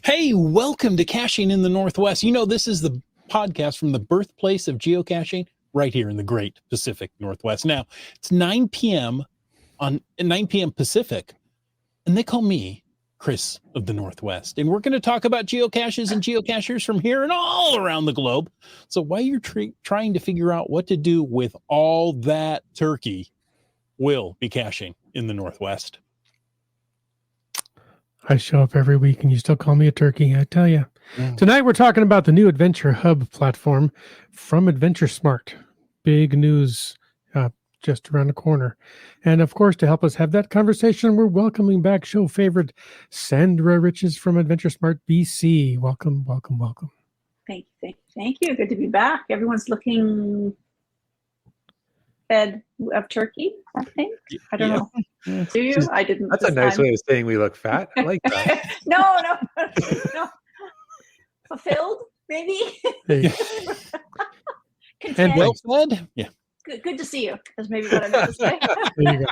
Hey, welcome to Caching in the Northwest. You know, this is the podcast from the birthplace of geocaching right here in the great Pacific Northwest. Now, it's 9 p.m. Pacific, and they call me Chris of the Northwest. And we're going to talk about geocaches and geocachers from here and all around the globe. So while you're trying to figure out what to do with all that turkey, we'll be caching in the Northwest. I show up every week and you still call me a turkey, I tell you. Tonight we're talking about the new AdventureHub platform from AdventureSmart. Big news just around the corner. And of course, to help us have that conversation, we're welcoming back show favorite Sandra Riches from AdventureSmartBC. Welcome, welcome, welcome. Thank you. Good to be back. Everyone's looking fed of turkey, I think. I don't know. Do you? I didn't. That's a nice way of saying we look fat. I like that. No. Fulfilled, maybe. Content. And well fed? Yeah. Good to see you. That's maybe what I meant to say. There you go.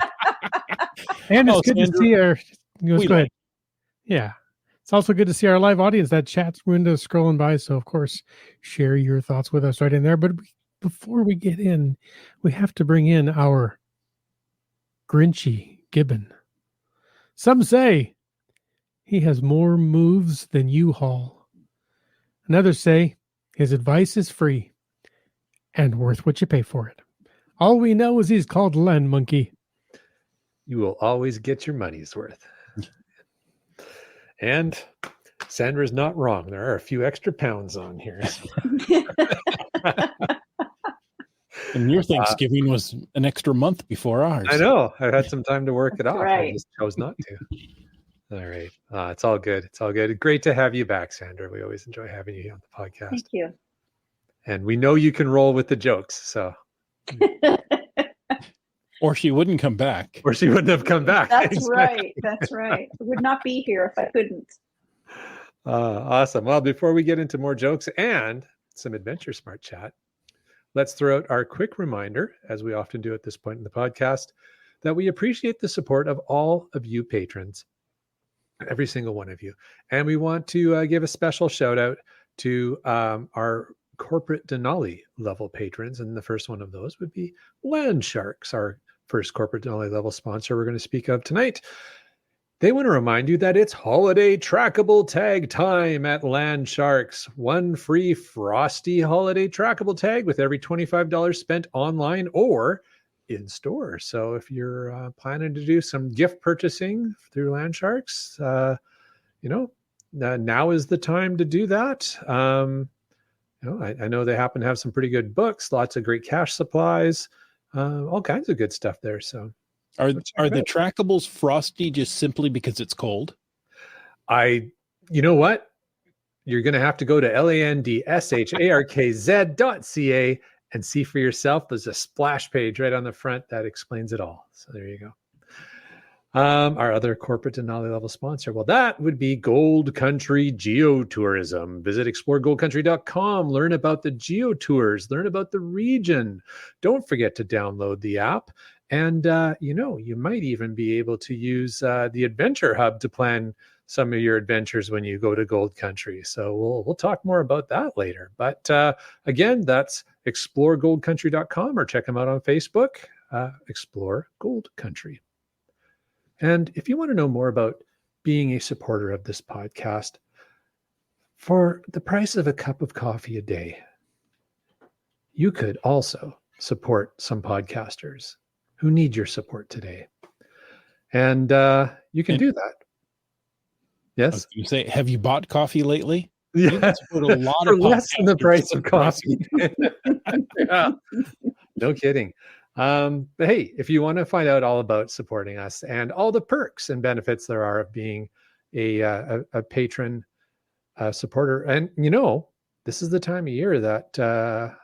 And it's good to see our. Go ahead. Yeah. It's also good to see our live audience. That chat window scrolling by. So, of course, share your thoughts with us right in there. But before we get in, we have to bring in our Grinchy Gibbon. Some say he has more moves than U-Haul. And others say his advice is free and worth what you pay for it. All we know is he's called Land Monkey. You will always get your money's worth. And Sandra's not wrong. There are a few extra pounds on here. And your Thanksgiving was an extra month before ours. I know. I had some time to work it off. Right. I just chose not to. All right. It's all good. It's all good. Great to have you back, Sandra. We always enjoy having you on the podcast. Thank you. And we know you can roll with the jokes. So, or she wouldn't come back. or she wouldn't have come back. That's Exactly. right. That's right. I would not be here if I couldn't. Awesome. Well, before we get into more jokes and some Adventure Smart chat, let's throw out our quick reminder, as we often do at this point in the podcast, that we appreciate the support of all of you patrons, every single one of you. And we want to give a special shout out to our corporate Denali level patrons. And the first one of those would be Land Sharks, our first corporate Denali level sponsor we're going to speak of tonight. They want to remind you that it's holiday trackable tag time at Land Sharks. One free frosty holiday trackable tag with every $25 spent online or in store. So if you're planning to do some gift purchasing through Land Sharks, now is the time to do that. I know they happen to have some pretty good books, lots of great cash supplies, all kinds of good stuff there. So. Are the trackables frosty just simply because it's cold? You know what? You're going to have to go to landsharkz.ca and see for yourself. There's a splash page right on the front that explains it all. So there you go. Our other corporate Denali level sponsor, well, that would be Gold Country Geotourism. Visit exploregoldcountry.com, learn about the geotours, learn about the region. Don't forget to download the app. And, you might even be able to use the AdventureHub to plan some of your adventures when you go to Gold Country. So we'll talk more about that later. But again, that's exploregoldcountry.com or check them out on Facebook, Explore Gold Country. And if you want to know more about being a supporter of this podcast, for the price of a cup of coffee a day, you could also support some podcasters who need your support today. And you can do that. Yes? You say, have you bought coffee lately? Yeah. You can support a lot For of less than the podcasters price of for coffee. Yeah. No kidding. But hey, if you want to find out all about supporting us and all the perks and benefits there are of being a patron supporter, and this is the time of year that the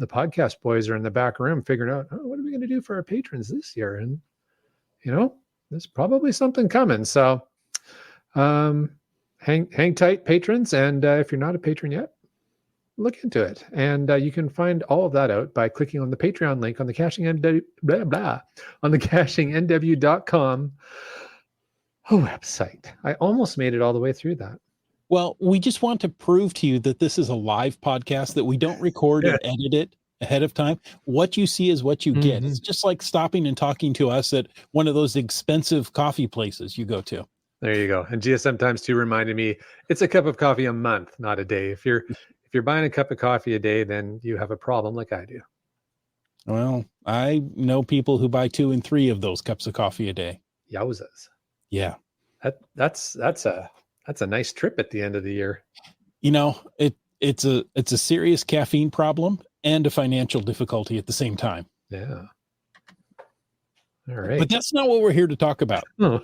podcast boys are in the back room figuring out, what are we going to do for our patrons this year? And there's probably something coming. So hang tight, patrons, and if you're not a patron yet, look into it. And you can find all of that out by clicking on the Patreon link on the cachingnw.com website. I almost made it all the way through that. Well, we just want to prove to you that this is a live podcast, that we don't record and edit it ahead of time. What you see is what you get. It's just like stopping and talking to us at one of those expensive coffee places you go to. There you go. And GSM Times 2 reminded me it's a cup of coffee a month, not a day. If you're buying a cup of coffee a day, then you have a problem like I do. Well, I know people who buy 2 and 3 of those cups of coffee a day. Yowzas. Yeah. That's a nice trip at the end of the year. You know, it's a serious caffeine problem and a financial difficulty at the same time. Yeah. All right. But that's not what we're here to talk about. Oh.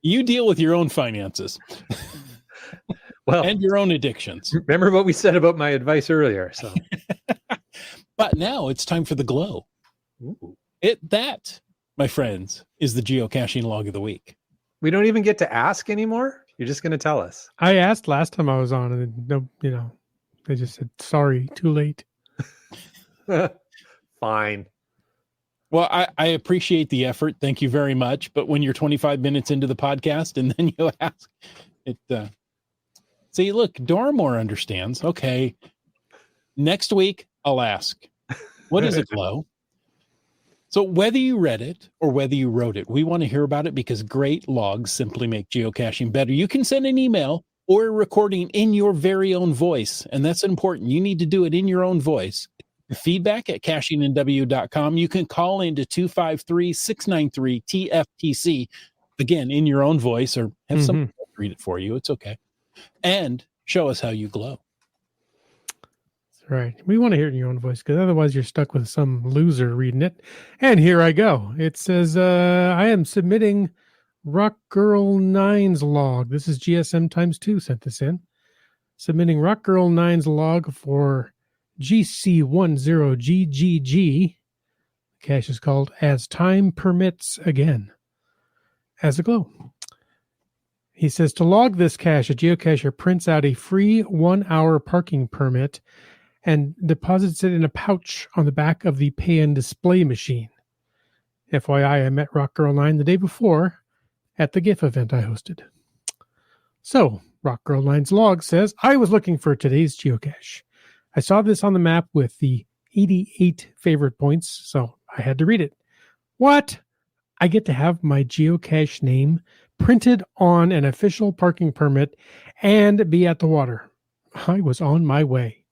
You deal with your own finances. Well, and your own addictions. Remember what we said about my advice earlier. So but now it's time for the glow. Ooh. That, my friends, is the geocaching log of the week. We don't even get to ask anymore. You're just going to tell us. I asked last time I was on, and no, they just said, sorry, too late. Fine. Well, I appreciate the effort. Thank you very much. But when you're 25 minutes into the podcast and then you ask it, see, look, Doramore understands. Okay. Next week, I'll ask, what is a glow? So whether you read it or whether you wrote it, we want to hear about it because great logs simply make geocaching better. You can send an email or a recording in your very own voice. And that's important. You need to do it in your own voice. Feedback at cachingandw.com. You can call into 253-693-TFTC. Again, in your own voice, or have someone read it for you. It's okay. And show us how you glow. That's right. We want to hear it in your own voice because otherwise you're stuck with some loser reading it. And here I go. It says, I am submitting Rock Girl 9's log. This is GSM Times 2 sent this in. Submitting Rock Girl 9's log for GC10GGG. The cache is called As Time Permits Again. As a glow. He says to log this cache, a geocacher prints out a free 1-hour parking permit and deposits it in a pouch on the back of the pay and display machine. FYI, I met Rock Girl 9 the day before at the GIF event I hosted. So, Rock Girl 9's log says, I was looking for today's geocache. I saw this on the map with the 88 favorite points, so I had to read it. What? I get to have my geocache name printed on an official parking permit and be at the water. I was on my way.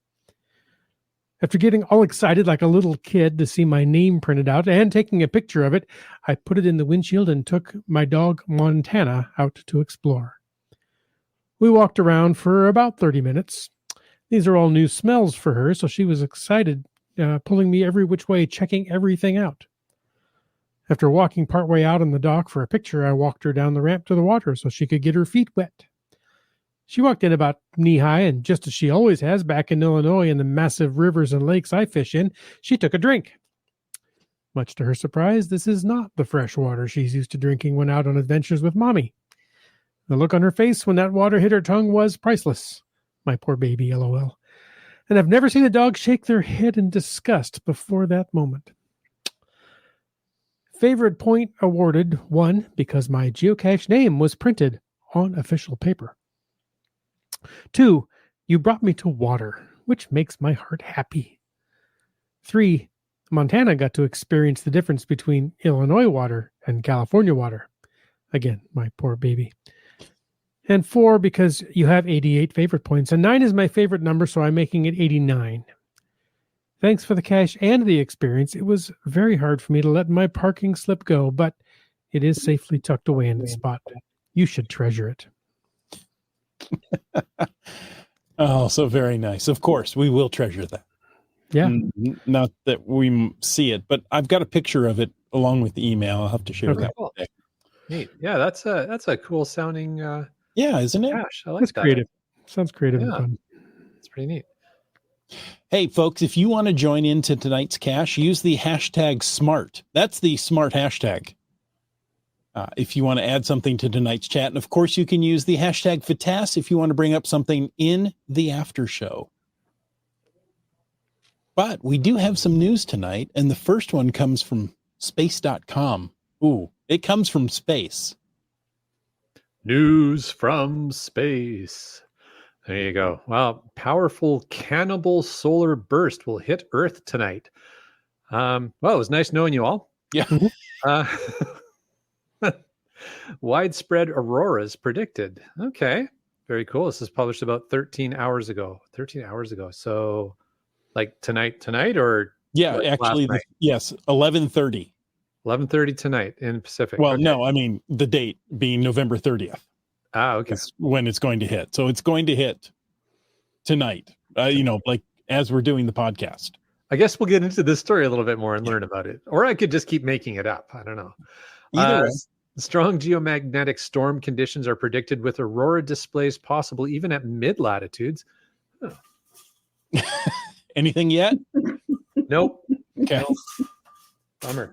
After getting all excited like a little kid to see my name printed out and taking a picture of it, I put it in the windshield and took my dog Montana out to explore. We walked around for about 30 minutes. These are all new smells for her, so she was excited, pulling me every which way, checking everything out. After walking partway out on the dock for a picture, I walked her down the ramp to the water so she could get her feet wet. She walked in about knee-high, and just as she always has back in Illinois in the massive rivers and lakes I fish in, she took a drink. Much to her surprise, this is not the fresh water she's used to drinking when out on adventures with Mommy. The look on her face when that water hit her tongue was priceless. My poor baby, LOL. And I've never seen a dog shake their head in disgust before that moment. Favorite point awarded, 1, because my geocache name was printed on official paper. 2, you brought me to water, which makes my heart happy. 3, Montana got to experience the difference between Illinois water and California water. Again, my poor baby. And 4, because you have 88 favorite points. And 9 is my favorite number, so I'm making it 89. Thanks for the cache and the experience. It was very hard for me to let my parking slip go, but it is safely tucked away in the spot. You should treasure it. Oh, so very nice. Of course, we will treasure that. Yeah. Not that we see it, but I've got a picture of it along with the email. I'll have to share that. Cool. Neat. Yeah, that's a cool sounding yeah, isn't it? cache. I like That's that. creative. Sounds creative and Yeah. fun. It's pretty neat. Hey, folks, if you want to join into tonight's cache, use the hashtag SMART. That's the SMART hashtag. If you want to add something to tonight's chat. And of course, you can use the hashtag FATAS if you want to bring up something in the after show. But we do have some news tonight, and the first one comes from space.com. Ooh, it comes from space. News from space. There you go. Well, powerful cannibal solar burst will hit Earth tonight. Well, it was nice knowing you all. Yeah. Uh, widespread auroras predicted. Okay. Very cool. This is published about 13 hours ago. 13 hours ago. So like tonight or Yeah, like actually, yes, 11:30. 11:30 tonight in Pacific. Well, Okay. no, I mean the date being November 30th. Okay. Is when it's going to hit. So it's going to hit tonight, like as we're doing the podcast. I guess we'll get into this story a little bit more and learn about it. Or I could just keep making it up. I don't know. Either way. Strong geomagnetic storm conditions are predicted with aurora displays possible even at mid-latitudes. Oh. Anything yet? Nope. Okay. Nope. Bummer.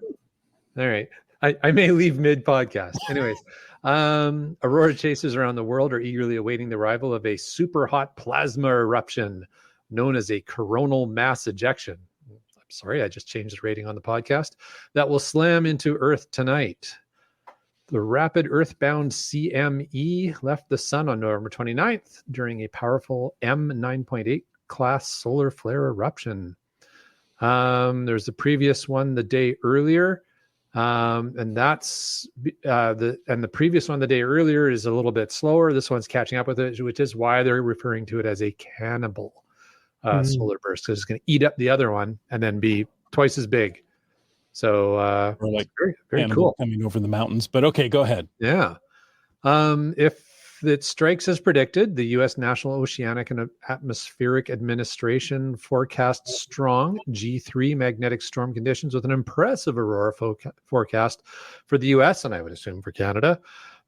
All right. I may leave mid-podcast. Anyways, aurora chasers around the world are eagerly awaiting the arrival of a super hot plasma eruption known as a coronal mass ejection. I'm sorry, I just changed the rating on the podcast. That will slam into Earth tonight. The rapid earthbound CME left the sun on November 29th during a powerful M9.8 class solar flare eruption. There's the previous one the day earlier. And that's the previous one the day earlier is a little bit slower. This one's catching up with it, which is why they're referring to it as a cannibal solar burst, because it's going to eat up the other one and then be twice as big. So Or like very, very cool coming over the mountains. But okay, go ahead. Yeah. If it strikes as predicted, the U.S. National Oceanic and Atmospheric Administration forecasts strong G3 magnetic storm conditions with an impressive aurora forecast for the U.S. and I would assume for Canada.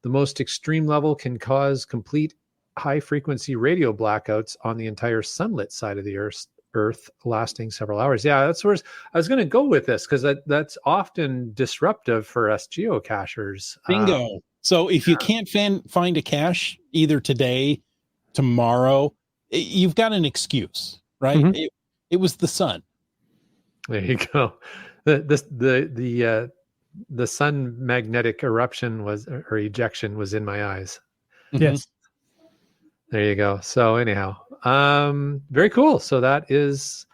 The most extreme level can cause complete high-frequency radio blackouts on the entire sunlit side of the Earth lasting several hours. Yeah, that's where I was going to go with this, because that's often disruptive for us geocachers. Bingo. So if you can't find a cache either today, tomorrow, you've got an excuse, right? Mm-hmm. It was the sun. There you go. The sun magnetic eruption or ejection was in my eyes. Yes. There you go. So anyhow, very cool. So that is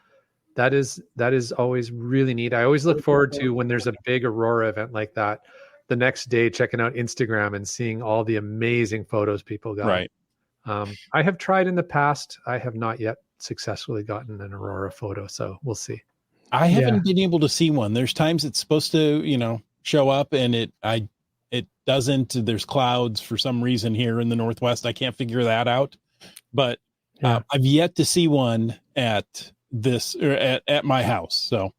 always really neat. I always look forward to when there's a big aurora event like that, the next day checking out Instagram and seeing all the amazing photos people got. Right. I have tried in the past. I have not yet successfully gotten an aurora photo, so we'll see. I haven't been able to see one. There's times it's supposed to, show up and it doesn't. There's clouds for some reason here in the Northwest. I can't figure that out. But I've yet to see one at my house. So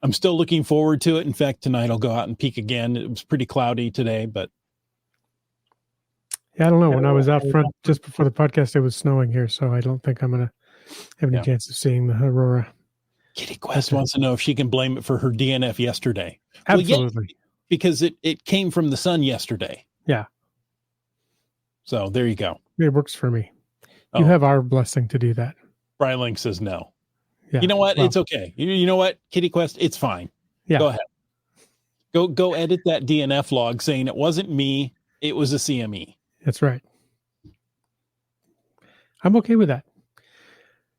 I'm still looking forward to it. In fact, tonight I'll go out and peek again. It was pretty cloudy today, but. Yeah, I don't know. When I was out front just before the podcast, it was snowing here. So I don't think I'm going to have any chance of seeing the aurora. Kitty Quest wants to know if she can blame it for her DNF yesterday. Absolutely. Well, because it came from the sun yesterday. Yeah. So there you go. It works for me. You have our blessing to do that. Brian Link says no. Yeah. You know what? Well, it's okay. You know what, Kitty Quest? It's fine. Yeah. Go ahead. Go edit that DNF log saying it wasn't me. It was a CME. That's right. I'm okay with that.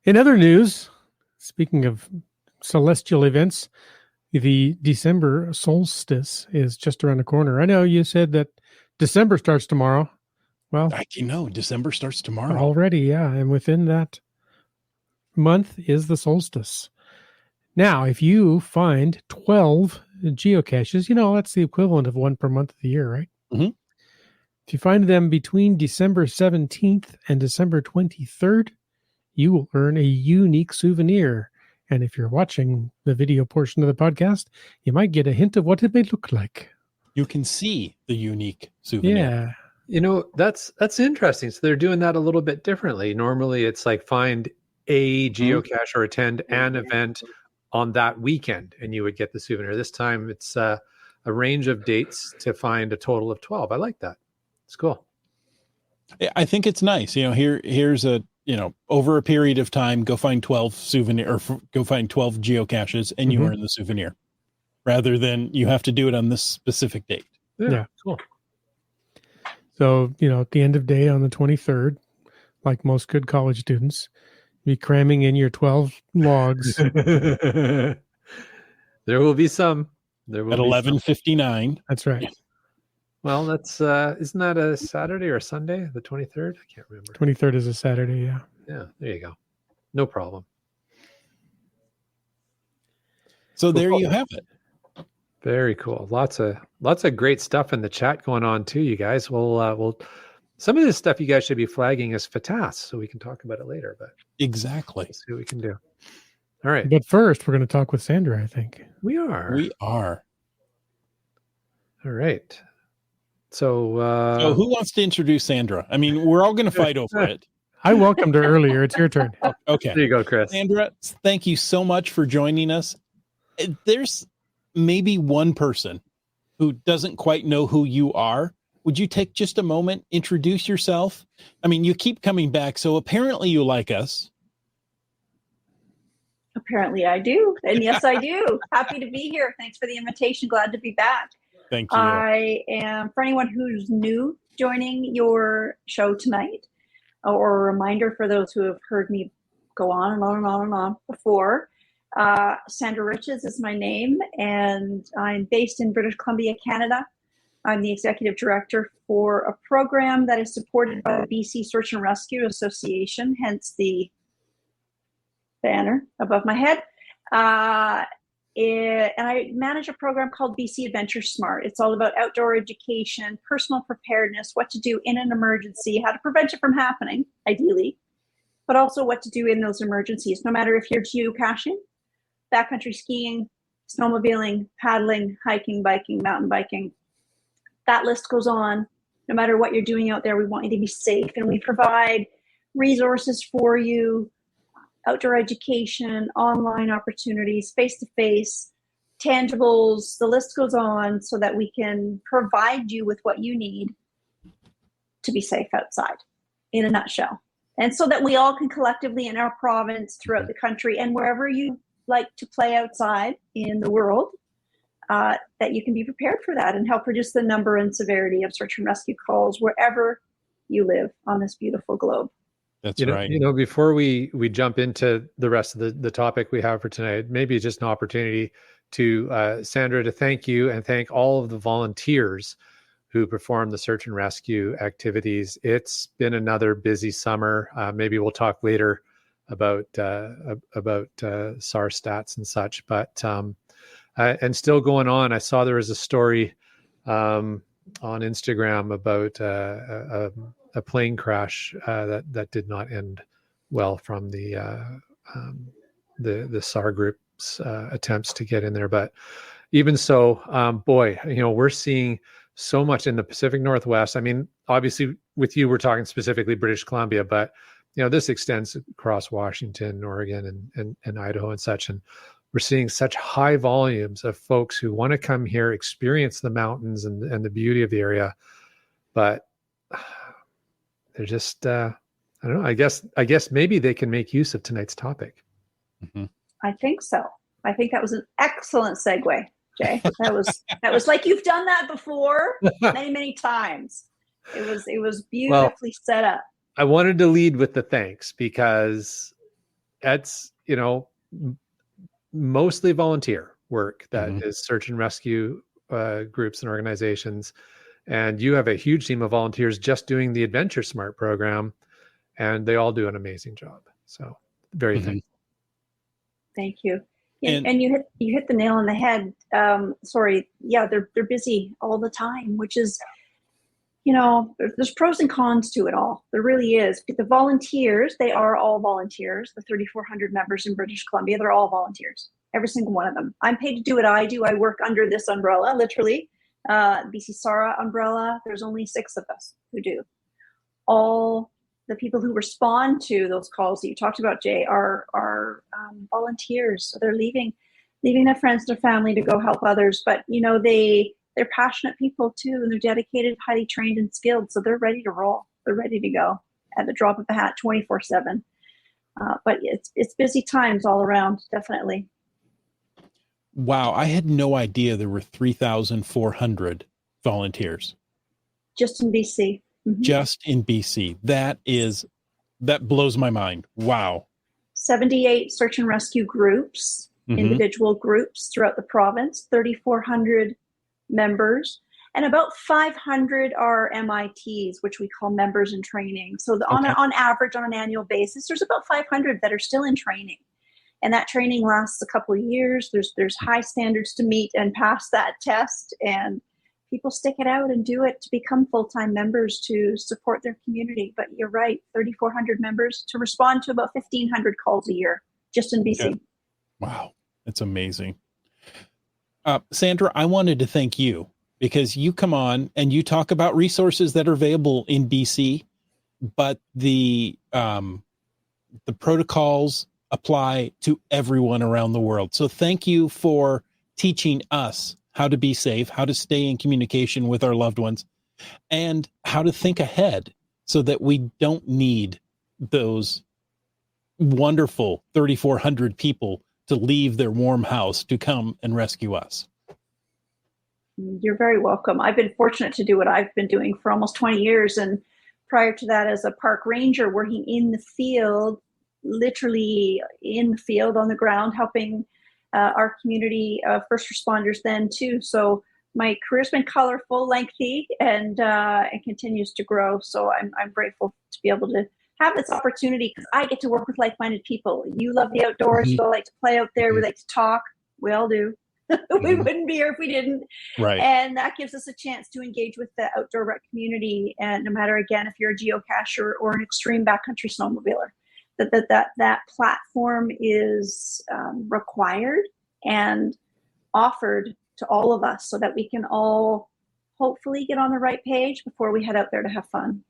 In other news, speaking of celestial events, the December solstice is just around the corner. I know you said that December starts tomorrow. Well, December starts tomorrow already. Yeah. And within that month is the solstice. Now, if you find 12 geocaches, that's the equivalent of one per month of the year, right? Mm-hmm. If you find them between December 17th and December 23rd, you will earn a unique souvenir. And if you're watching the video portion of the podcast, you might get a hint of what it may look like. You can see the unique souvenir. Yeah. That's interesting. So they're doing that a little bit differently. Normally it's like find a geocache or attend an event on that weekend and you would get the souvenir. This time it's a range of dates to find a total of 12. I like that. It's cool. I think it's nice. Here's a, over a period of time, go find 12 go find 12 geocaches and you earn the souvenir rather than you have to do it on this specific date. Yeah. Cool. So, at the end of day on the 23rd, like most good college students, be cramming in your 12 logs. There will be some. There will At be 11:59. That's right. Well, that's isn't that a Saturday or Sunday, the 23rd? I can't remember. 23rd is a Saturday, yeah. Yeah, there you go. No problem. So there you have it. Very cool. Lots of great stuff in the chat going on too, you guys. We'll some of this stuff you guys should be flagging as FATAS so we can talk about it later, but Exactly. let's see what we can do. All right. But first, we're going to talk with Sandra, I think. We are. All right. So So who wants to introduce Sandra? I mean, we're all going to fight over it. I welcomed her earlier. It's your turn. Okay. there you go, Chris. Sandra, thank you so much for joining us. There's maybe one person who doesn't quite know who you are. Would you take just a moment, introduce yourself? I mean, you keep coming back, so apparently you like us. Apparently I do. And yes, I do. Happy to be here. Thanks for the invitation. Glad to be back. Thank you. I am, for anyone who's new joining your show tonight, or a reminder for those who have heard me go on and on and on and on before, Sandra Riches is my name, and I'm based in British Columbia, Canada. I'm the executive director for a program that is supported by the BC Search and Rescue Association, hence the banner above my head. And I manage a program called BC Adventure Smart. It's all about outdoor education, personal preparedness, what to do in an emergency, how to prevent it from happening, ideally, but also what to do in those emergencies, no matter if you're geocaching, backcountry skiing, snowmobiling, paddling, hiking, biking, mountain biking. That list goes on. No matter what you're doing out there, we want you to be safe, and we provide resources for you, outdoor education, online opportunities, face-to-face, tangibles, the list goes on, so that we can provide you with what you need to be safe outside, in a nutshell. And so that we all can collectively in our province, throughout the country, and wherever you like to play outside in the world, that you can be prepared for that and help reduce the number and severity of search and rescue calls wherever you live on this beautiful globe. That's right. Before we jump into the rest of the topic we have for tonight, maybe it's just an opportunity to Sandra to thank you and thank all of the volunteers who perform the search and rescue activities. It's been another busy summer. Maybe we'll talk later about SAR stats and such, but and still going on. I saw there was a story on Instagram about a plane crash that did not end well from the SAR group's attempts to get in there. But even so, boy, we're seeing so much in the Pacific Northwest. I mean, obviously with you, we're talking specifically British Columbia, but this extends across Washington, Oregon, and Idaho and such. And we're seeing such high volumes of folks who want to come here, experience the mountains and the beauty of the area, but they're just, I don't know, I guess maybe they can make use of tonight's topic. Mm-hmm. I think so. I think that was an excellent segue, Jay. That was like you've done that before many, many times. It was beautifully set up. I wanted to lead with the thanks because that's, mostly volunteer work that is search and rescue groups and organizations. And you have a huge team of volunteers just doing the Adventure Smart program, and they all do an amazing job. So very thankful. Thank you. And you hit the nail on the head. Sorry. Yeah, they're busy all the time, which is, there's pros and cons to it all. There really is. The volunteers, they are all volunteers. The 3,400 members in British Columbia, they're all volunteers. Every single one of them. I'm paid to do what I do. I work under this umbrella, literally. BC SARA umbrella. There's only 6 of us who do. All the people who respond to those calls that you talked about, Jay, are volunteers. So they're leaving their friends, their family to go help others. But they're passionate people too, and they're dedicated, highly trained and skilled. So they're ready to roll. They're ready to go at the drop of a hat, 24/7. But it's busy times all around, definitely. Wow, I had no idea there were 3,400 volunteers. Just in BC. Just in BC. That is That blows my mind. Wow. 78 search and rescue groups, individual groups throughout the province, 3,400 members, and about 500 are MITs, which we call members in training. So on average, on an annual basis, there's about 500 that are still in training. And that training lasts a couple of years. There's high standards to meet and pass that test. And people stick it out and do it to become full-time members to support their community. But you're right, 3,400 members to respond to about 1,500 calls a year just in BC. Okay. Wow, that's amazing. Sandra, I wanted to thank you because you come on and you talk about resources that are available in BC, but the protocols apply to everyone around the world. So thank you for teaching us how to be safe, how to stay in communication with our loved ones, and how to think ahead so that we don't need those wonderful 3,400 people to leave their warm house to come and rescue us. You're very welcome. I've been fortunate to do what I've been doing for almost 20 years. And prior to that, as a park ranger, working in the field, literally in the field on the ground, helping our community of first responders then too. So my career's been colorful, lengthy, and it continues to grow. So I'm grateful to be able to have this opportunity because I get to work with like-minded people. You love the outdoors, you all like to play out there, we like to talk. We all do. We wouldn't be here if we didn't. Right. And that gives us a chance to engage with the outdoor rec community. And no matter, again, if you're a geocacher or an extreme backcountry snowmobiler, that platform is required and offered to all of us so that we can all hopefully get on the right page before we head out there to have fun.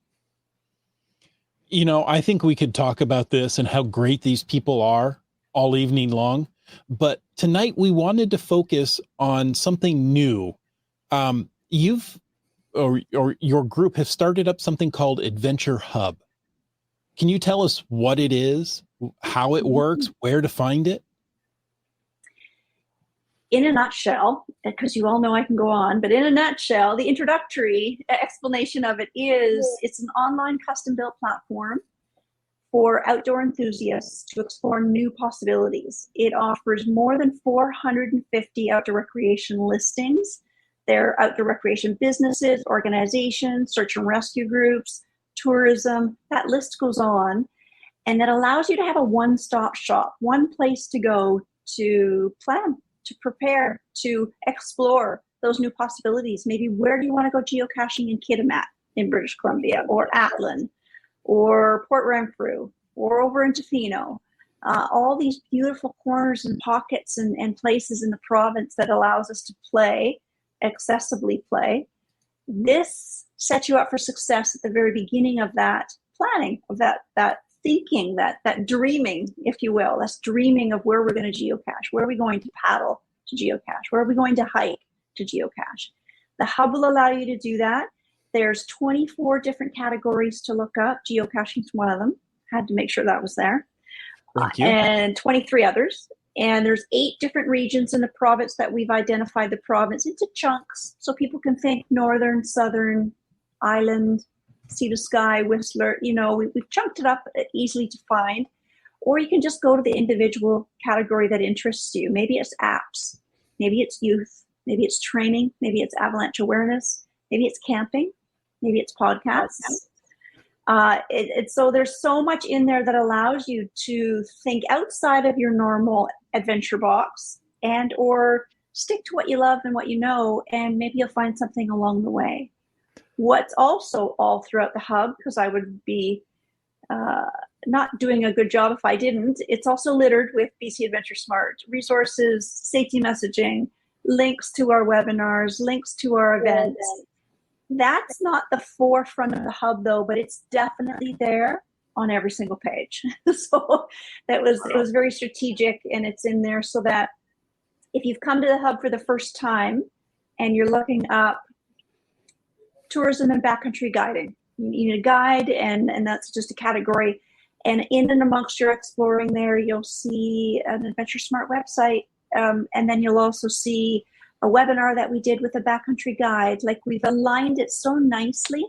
You know, I think we could talk about this and how great these people are all evening long. But tonight we wanted to focus on something new. You've or your group have started up something called AdventureHub. Can you tell us what it is, how it works, where to find it? In a nutshell, because you all know I can go on, but in a nutshell, the introductory explanation of it is it's an online custom-built platform for outdoor enthusiasts to explore new possibilities. It offers more than 450 outdoor recreation listings. There are outdoor recreation businesses, organizations, search and rescue groups, tourism, that list goes on. And that allows you to have a one-stop shop, one place to go to plan, to prepare, to explore those new possibilities. Maybe where do you want to go geocaching in Kitimat in British Columbia, or Atlin, or Port Renfrew, or over in Tofino. All these beautiful corners and pockets and places in the province that allows us to play, accessibly play. This sets you up for success at the very beginning of that planning, of that thinking, that dreaming, if you will. That's dreaming of where we're going to geocache, where are we going to paddle to geocache, where are we going to hike to geocache. The hub will allow you to do that. There's 24 different categories to look up. Geocaching is one of them. Had to make sure that was there. Thank you. And 23 others. And there's 8 different regions in the province that we've identified the province into chunks. So people can think northern, southern, island, sea to sky, Whistler. You know, we've chunked it up easily to find. Or you can just go to the individual category that interests you. Maybe it's apps. Maybe it's youth. Maybe it's training. Maybe it's avalanche awareness. Maybe it's camping. Maybe it's podcasts. So there's so much in there that allows you to think outside of your normal adventure box and or stick to what you love and what you know, and maybe you'll find something along the way. What's also all throughout the hub, because I would be not doing a good job if I didn't, it's also littered with BC Adventure Smart resources, safety messaging, links to our webinars, links to our events. That's not the forefront of the hub though, but it's definitely there on every single page. So it was very strategic, and it's in there so that if you've come to the hub for the first time and you're looking up tourism and backcountry guiding, you need a guide, and that's just a category. And in and amongst your exploring there, you'll see an Adventure Smart website, and then you'll also see a webinar that we did with a backcountry guide. Like, we've aligned it so nicely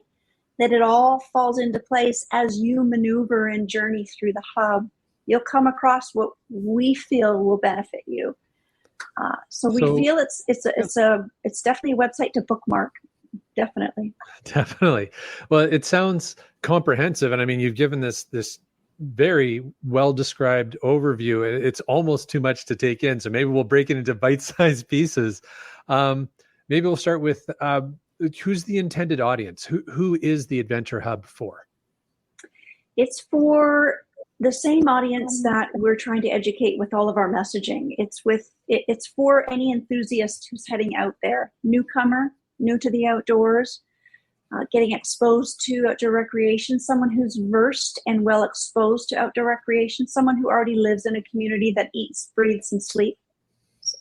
that it all falls into place as you maneuver and journey through the hub. You'll come across what we feel will benefit you. So we feel it's definitely a website to bookmark. Definitely. Well, it sounds comprehensive, and I mean, you've given this very well described overview. It's almost too much to take in, so maybe we'll break it into bite-sized pieces. Maybe we'll start with who's the intended audience? Who is the Adventure Hub for? It's for the same audience that we're trying to educate with all of our messaging. It's for any enthusiast who's heading out there, newcomer, new to the outdoors, getting exposed to outdoor recreation, someone who's versed and well exposed to outdoor recreation, someone who already lives in a community that eats, breathes, and sleeps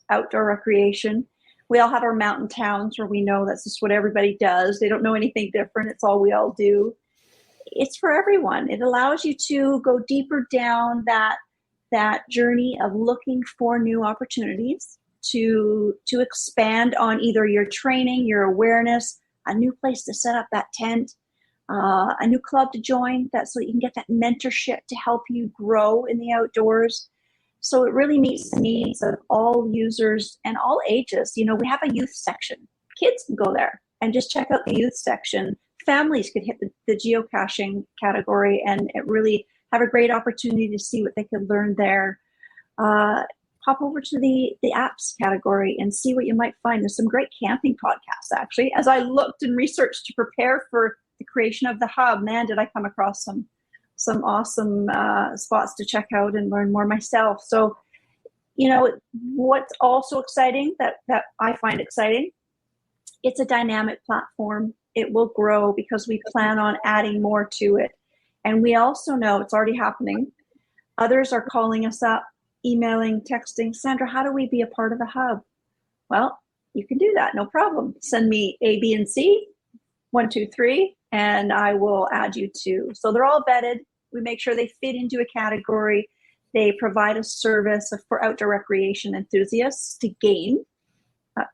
outdoor recreation. We all have our mountain towns where we know that's just what everybody does. They don't know anything different. It's all we all do. It's for everyone. It allows you to go deeper down that journey of looking for new opportunities to expand on either your training, your awareness, a new place to set up that tent, a new club to join, that so you can get that mentorship to help you grow in the outdoors. So it really meets the needs of all users and all ages. You know, we have a youth section. Kids can go there and just check out the youth section. Families could hit the geocaching category and it really have a great opportunity to see what they could learn there. Pop over to the apps category and see what you might find. There's some great camping podcasts, actually. As I looked and researched to prepare for the creation of the hub, man, did I come across some awesome spots to check out and learn more myself. So, you know, what's also exciting that I find exciting, it's a dynamic platform. It will grow because we plan on adding more to it. And we also know it's already happening. Others are calling us up, emailing, texting, Sandra, how do we be a part of the hub? Well, you can do that, no problem. Send me A, B, and C, 1, 2, 3, and I will add you to. So they're all vetted. We make sure they fit into a category. They provide a service for outdoor recreation enthusiasts to gain.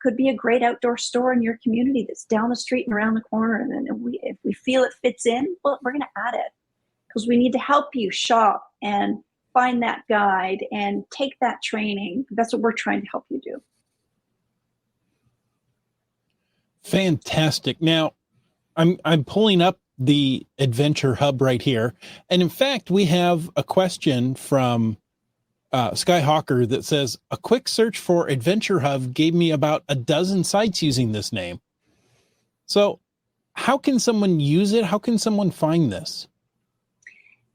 Could be a great outdoor store in your community that's down the street and around the corner. And then if we feel it fits in, well, we're going to add it because we need to help you shop and find that guide and take that training. That's what we're trying to help you do. Fantastic. Now, I'm pulling up the Adventure Hub right here. And in fact, we have a question from Skyhawker that says, a quick search for Adventure Hub gave me about a dozen sites using this name. So how can someone use it? How can someone find this?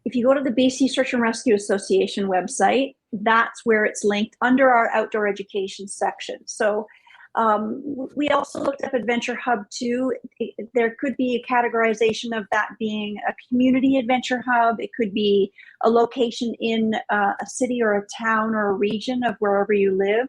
If you go to the BC Search and Rescue Association website, that's where it's linked under our outdoor education section. So we also looked up Adventure Hub too. There could be a categorization of that being a community adventure hub. It could be a location in a city or a town or a region of wherever you live.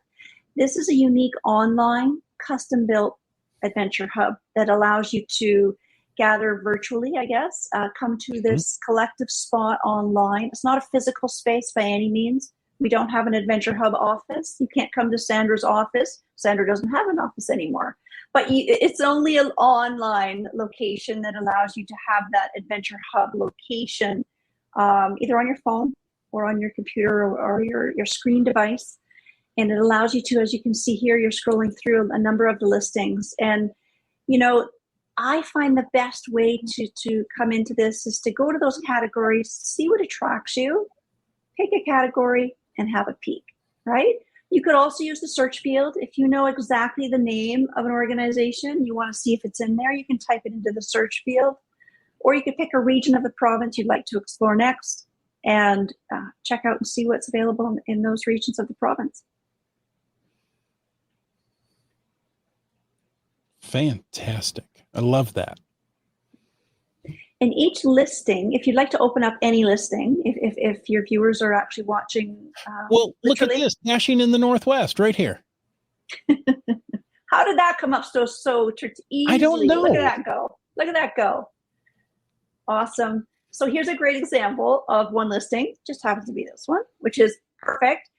This is a unique online custom-built adventure hub that allows you to gather virtually, I guess, come to this collective spot online. It's not a physical space by any means. We don't have an Adventure Hub office. You can't come to Sandra's office. Sandra doesn't have an office anymore. But it's only an online location that allows you to have that Adventure Hub location either on your phone or on your computer or your screen device. And it allows you to, as you can see here, you're scrolling through a number of the listings. And, you know, I find the best way to come into this is to go to those categories, see what attracts you, pick a category, and have a peek, right? You could also use the search field. If you know exactly the name of an organization, you want to see if it's in there, you can type it into the search field. Or you could pick a region of the province you'd like to explore next and check out and see what's available in those regions of the province. Fantastic. I love that. And each listing, if you'd like to open up any listing, if your viewers are actually watching. Well, look at this, Dashing in the Northwest right here. How did that come up so easily? I don't know. Look at that go. Look at that go. Awesome. So here's a great example of one listing. Just happens to be this one, which is perfect.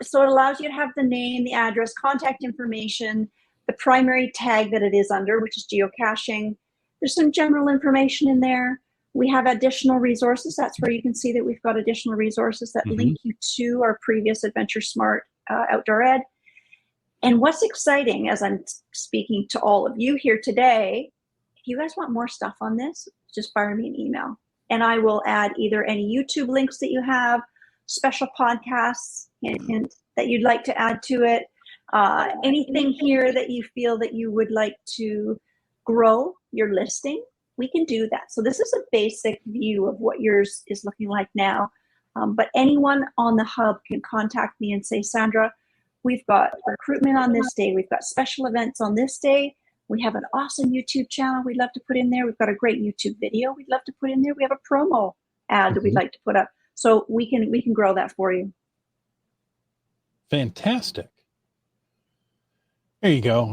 So it allows you to have the name, the address, contact information, the primary tag that it is under, which is geocaching, There's some general information in there. We have additional resources. That's where you can see that we've got additional resources that link you to our previous Adventure Smart Outdoor Ed. And what's exciting, as I'm speaking to all of you here today, if you guys want more stuff on this, just fire me an email. And I will add either any YouTube links that you have, special podcasts, hint, that you'd like to add to it, anything here that you feel that you would like to grow your listing, we can do that. So this is a basic view of what yours is looking like now. But anyone on the hub can contact me and say, Sandra, we've got recruitment on this day. We've got special events on this day. We have an awesome YouTube channel we'd love to put in there. We've got a great YouTube video we'd love to put in there. We have a promo ad that we'd like to put up. So we can grow that for you. Fantastic. There you go.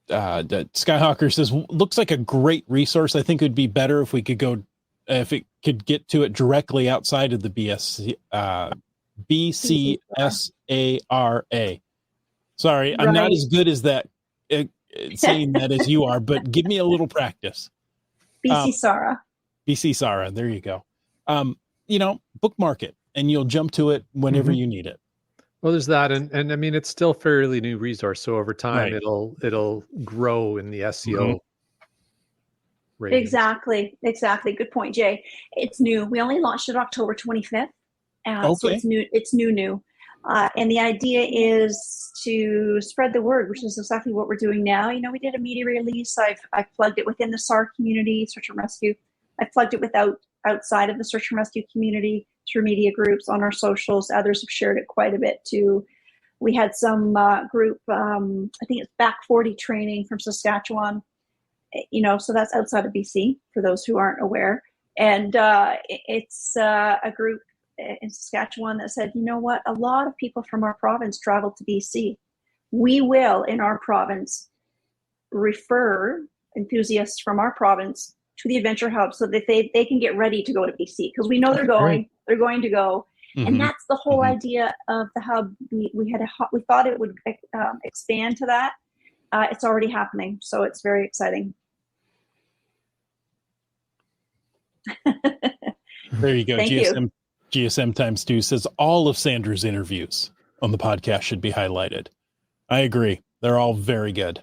Skyhawker says, looks like a great resource. I think it would be better if we could go, if it could get to it directly outside of the BCSARA. Sorry, I'm not as good as that, saying that as you are, but give me a little practice. BC Sara. There you go. Bookmark it and you'll jump to it whenever you need it. Well, there's that, and I mean, it's still a fairly new resource, so over time it'll grow in the SEO. Ratings. Exactly. Good point, Jay. It's new. We only launched it October 25th, so it's new. It's new. And the idea is to spread the word, which is exactly what we're doing now. We did a media release. I've plugged it within the SAR community, search and rescue. I've plugged it outside of the search and rescue community through media groups on our socials. Others have shared it quite a bit too. We had some group, I think it's Back 40 training from Saskatchewan, so that's outside of BC for those who aren't aware. And it's a group in Saskatchewan that said, you know what, a lot of people from our province travel to BC. We will, in our province, refer enthusiasts from our province to the Adventure Hub so that they can get ready to go to BC, because we know they're going to go. And that's the whole idea of the hub. We thought it would expand to that. It's already happening, so it's very exciting. There you go. Thank you. GSM times 2 says all of Sandra's interviews on the podcast should be highlighted. I agree. They're all very good.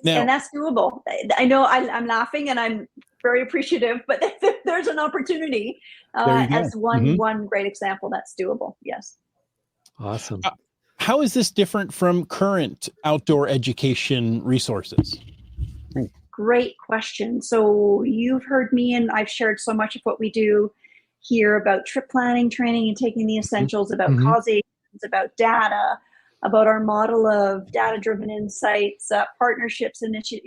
And that's doable. I know I'm laughing and I'm very appreciative, but there's an opportunity as one great example that's doable. Yes. Awesome. How is this different from current outdoor education resources? Great question. So you've heard me, and I've shared so much of what we do here about trip planning, training, and taking the essentials, about causations, about data, about our model of data-driven insights, partnerships, initiative.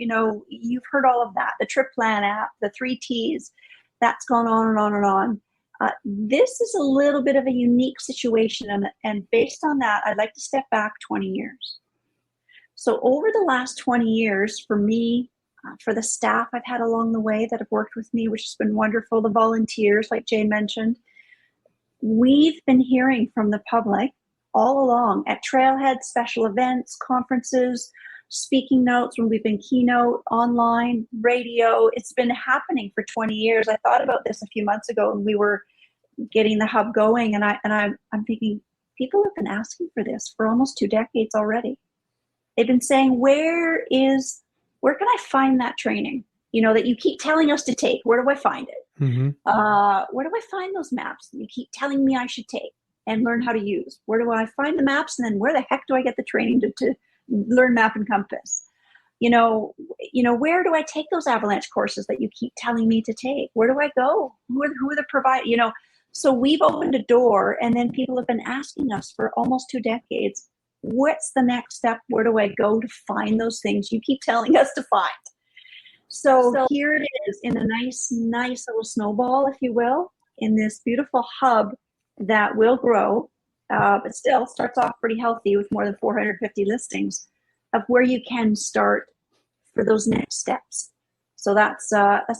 You've heard all of that. The Trip Plan app, the 3 Ts, that's gone on and on and on. This is a little bit of a unique situation, and based on that, I'd like to step back 20 years. So over the last 20 years, for me, for the staff I've had along the way that have worked with me, which has been wonderful, the volunteers, like Jay mentioned, we've been hearing from the public all along at trailheads, special events, conferences, speaking notes, when we've been keynote, online, radio. It's been happening for 20 years. I thought about this a few months ago when we were getting the hub going, and I'm thinking, people have been asking for this for almost 2 decades already. They've been saying, where can I find that training, that you keep telling us to take? Where do I find it? Where do I find those maps that you keep telling me I should take and learn how to use? Where do I find the maps? And then where the heck do I get the training to learn map and compass? Where do I take those avalanche courses that you keep telling me to take? Where do I go? Who are the providers? So we've opened a door, and then people have been asking us for almost 2 decades, what's the next step? Where do I go to find those things you keep telling us to find? So here it is in a nice little snowball, if you will, in this beautiful hub that will grow, but still starts off pretty healthy with more than 450 listings of where you can start for those next steps. So that's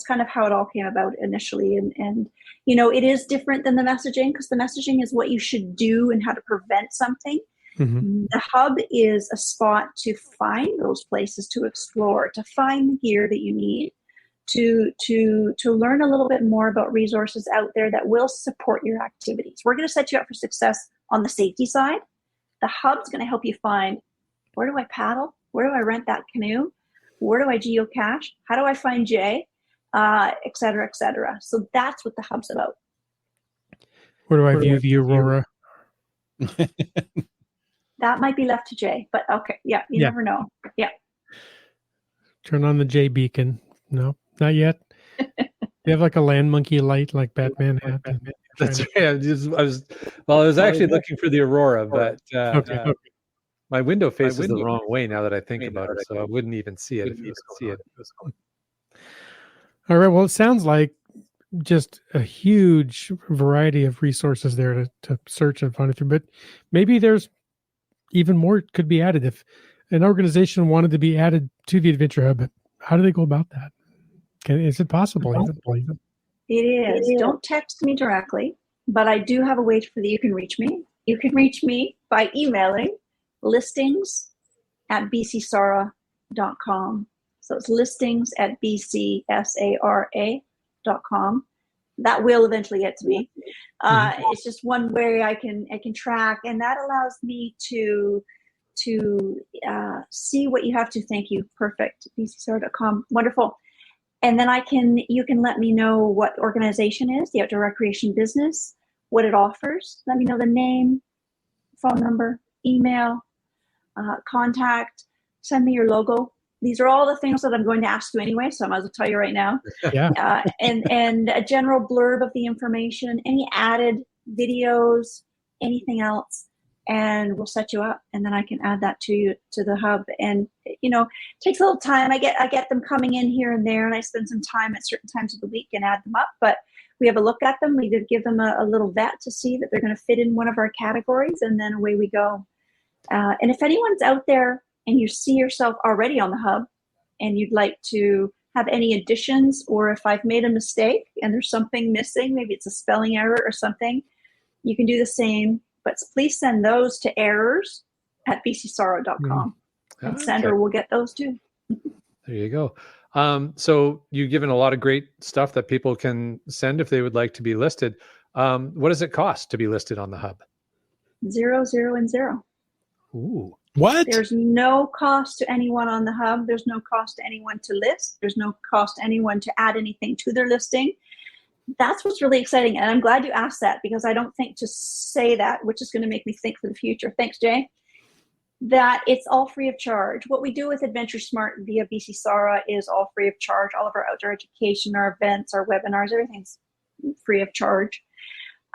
kind of how it all came about initially. And it is different than the messaging, because the messaging is what you should do and how to prevent something. The hub is a spot to find those places, to explore, to find the gear that you need, to learn a little bit more about resources out there that will support your activities. We're going to set you up for success on the safety side. The hub's going to help you find, where do I paddle? Where do I rent that canoe? Where do I geocache? How do I find Jay? Et cetera, et cetera. So that's what the hub's about. Where do I view the aurora? That might be left to Jay, but okay. Yeah, you never know. Yeah. Turn on the J beacon. No, not yet. You have like a land monkey light like Batman had. That's right. I was actually looking for the aurora, but Okay. my window faces the wrong way now that I think about it, so I wouldn't even see it if it was going on. All right. Well, it sounds like just a huge variety of resources there to search and find through, but maybe there's even more could be added. If an organization wanted to be added to the Adventure Hub, how do they go about that? Is it possible? It is. Don't text me directly, but I do have a way for that you can reach me. You can reach me by emailing listings@bcsara.com. So it's listings@bcsara.com. That will eventually get to me. It's just one way I can track, and that allows me to see what you have to. Thank you. Perfect. bcsara.com. Wonderful. And then you can let me know what organization is, the outdoor recreation business, what it offers. Let me know the name, phone number, email, contact, send me your logo. These are all the things that I'm going to ask you anyway, so I might as well tell you right now. Yeah. And a general blurb of the information, any added videos, anything else, and we'll set you up, and then I can add that to the hub. And it takes a little time. I get them coming in here and there, and I spend some time at certain times of the week and add them up. But we have a look at them. We did give them a little vet to see that they're going to fit in one of our categories, and then away we go. And if anyone's out there and you see yourself already on the hub and you'd like to have any additions, or if I've made a mistake and there's something missing, maybe it's a spelling error or something, you can do the same. But please send those to errors@bcsara.com. And Sandra will get those too. There you go. So you've given a lot of great stuff that people can send if they would like to be listed. What does it cost to be listed on the hub? 0, 0, and 0. Ooh. What? There's no cost to anyone on the hub. There's no cost to anyone to list. There's no cost to anyone to add anything to their listing. That's what's really exciting. And I'm glad you asked that, because I don't think to say that, which is going to make me think for the future. Thanks, Jay. That it's all free of charge. What we do with Adventure Smart via BCSARA is all free of charge. All of our outdoor education, our events, our webinars, everything's free of charge.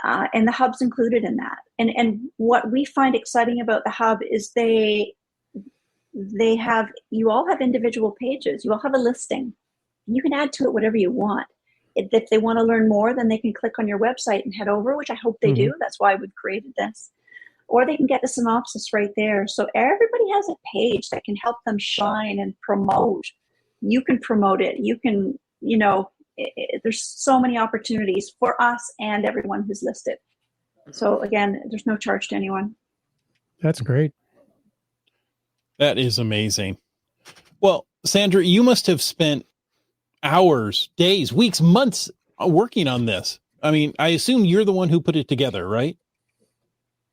And the hub's included in that. And what we find exciting about the hub is you all have individual pages. You all have a listing. You can add to it whatever you want. If they want to learn more, then they can click on your website and head over, which I hope they do. That's why we've created this. Or they can get the synopsis right there. So everybody has a page that can help them shine and promote. You can promote it. You can, there's so many opportunities for us and everyone who's listed. So again, there's no charge to anyone. That's great. That is amazing. Well, Sandra, you must have spent hours, days, weeks, months working on this. I mean, I assume you're the one who put it together, right?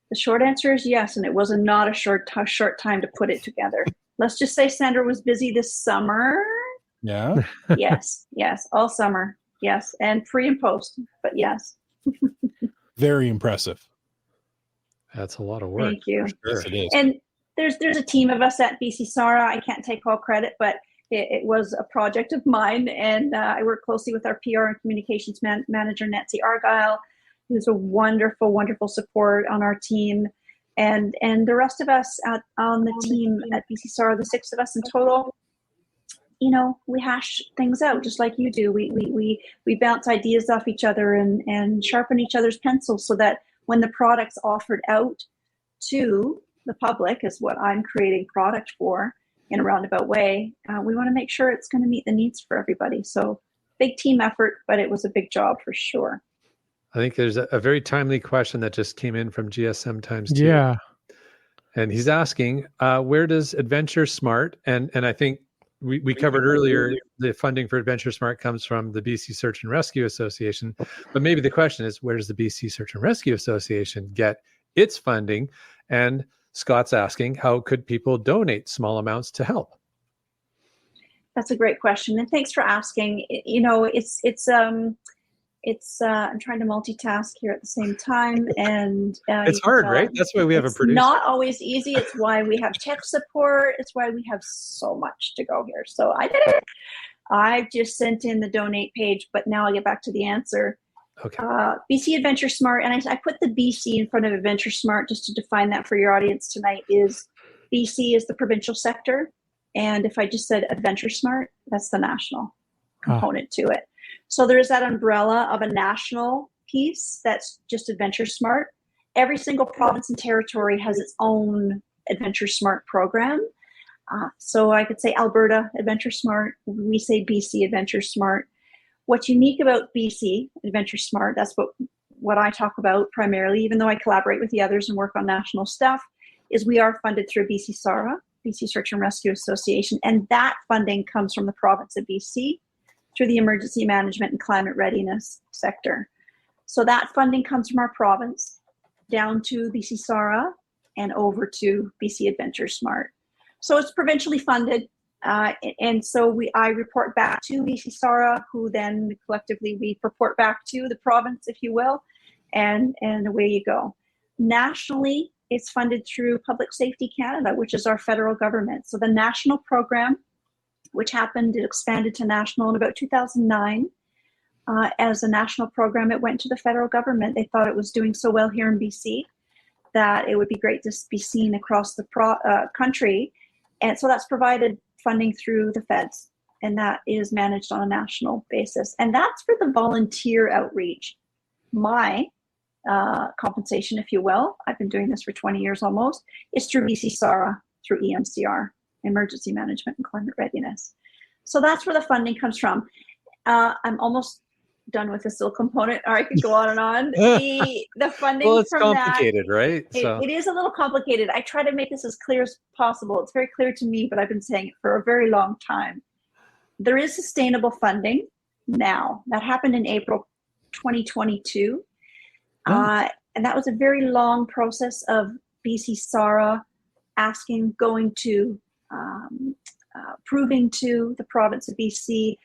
The short answer is yes, and it was not a short time to put it together. Let's just say Sandra was busy this summer. Yeah. Yes, all summer. Yes, and pre and post, but yes. Very impressive. That's a lot of work. Thank you. Sure. Yes, it is. And there's a team of us at BCSARA. I can't take all credit, but it was a project of mine, and I work closely with our PR and communications manager, Nancy Argyle, who's a wonderful, wonderful support on our team. And the rest of us on the team at BCSARA, the 6 of us in total, we hash things out just like you do. We bounce ideas off each other and sharpen each other's pencils so that when the product's offered out to the public, is what I'm creating product for in a roundabout way, we want to make sure it's going to meet the needs for everybody. So big team effort, but it was a big job for sure. I think there's a very timely question that just came in from GSM Times 2. Yeah. And he's asking, where does AdventureSmart, and I think we covered earlier, the funding for AdventureSmart comes from the BC Search and Rescue Association. But maybe the question is, where does the BC Search and Rescue Association get its funding? And Scott's asking, how could people donate small amounts to help? That's a great question, and thanks for asking. You know, it's I'm trying to multitask here at the same time, and it's hard, right? That's why we have a producer. It's not always easy. It's why we have tech support. It's why we have so much to go here. So I did it. I just sent in the donate page, but now I'll get back to the answer. Okay. BC AdventureSmart, and I put the BC in front of AdventureSmart just to define that for your audience tonight. Is BC is the provincial sector, and if I just said AdventureSmart, that's the national component to it. So there is that umbrella of a national piece that's just AdventureSmart. Every single province and territory has its own AdventureSmart program. So I could say Alberta AdventureSmart, we say BC AdventureSmart. What's unique about BC AdventureSmart, that's what I talk about primarily, even though I collaborate with the others and work on national stuff, is we are funded through BC SARA, BC Search and Rescue Association, and that funding comes from the province of BC through the emergency management and climate readiness sector. So that funding comes from our province down to BC SARA and over to BC AdventureSmart. So it's provincially funded. And so I report back to BC SARA, who then collectively we report back to the province, if you will, and away you go. Nationally, it's funded through Public Safety Canada, which is our federal government. So the national program, which happened, it expanded to national in about 2009. As a national program, it went to the federal government. They thought it was doing so well here in BC that it would be great to be seen across the country. And so that's provided funding through the feds, and that is managed on a national basis. And that's for the volunteer outreach. My compensation, if you will, I've been doing this for 20 years almost, is through BC SARA, through EMCR, Emergency Management and Climate Readiness. So that's where the funding comes from. I'm almost done with this little component, or I could go on and on. The funding well, it's from complicated, that, right? It is a little complicated. I try to make this as clear as possible. It's very clear to me, but I've been saying it for a very long time. There is sustainable funding now. That happened in April 2022. And that was a very long process of BC SARA going to, proving to the province of BC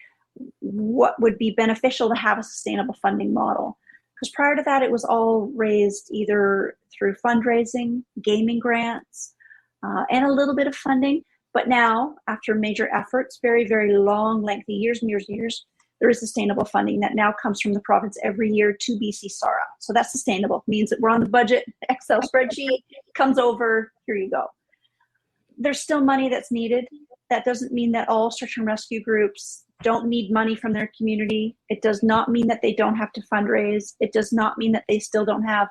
what would be beneficial to have a sustainable funding model. Because prior to that, it was all raised either through fundraising, gaming grants, and a little bit of funding. But now, after major efforts, very, very long, lengthy years and years and years, there is sustainable funding that now comes from the province every year to BC SARA. So that's sustainable. It means that we're on the budget, Excel spreadsheet, comes over, here you go. There's still money that's needed. That doesn't mean that all search and rescue groups don't need money from their community. It does not mean that they don't have to fundraise. It does not mean that they still don't have